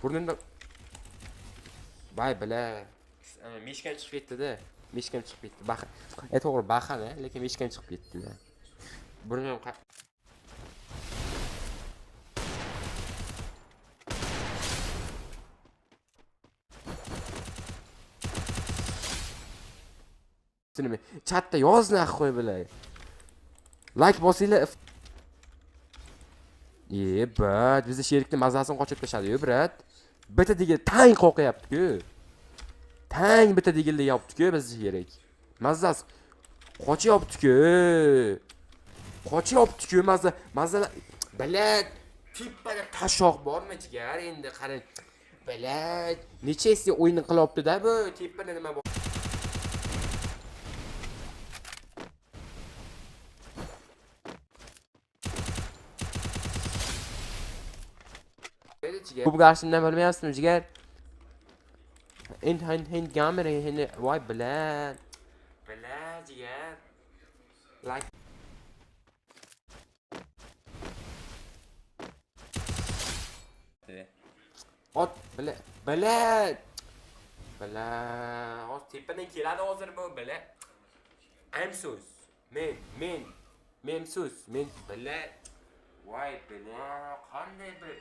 Burnimdan voy bila. Meshkam chiqib ketdi-da. Meshkam chiqib ketdi. Baxa. To'g'ri, baxana, lekin meshkam chiqib ketdi-da. Burnimdan nima? Chatda yozni qo'y bilay. Like bosinglar. Brat, bizni sherikning mazasini qochib tashladi-yu, brat. Bitta degil tang qo'qyapti-ku. Tang bitta degilda yapti-ku bizni sherik. Mazas qochyapti-ku. Qochyapti-ku mazza bilat tippada tashoq bormi jigar endi qarang. Bilat nechasi o'yin qilyapti-da bu tepada nima bor? Bu qarshimdan bilmayapsizmi jigar? Endi kamera endi voy bilat. Bilat jigar. Like ot bilat. Bilat. Ot tepadan keladi hozir bu bilat. Amsus. Memsus. Men bilat. Voy bilat. Qanday bir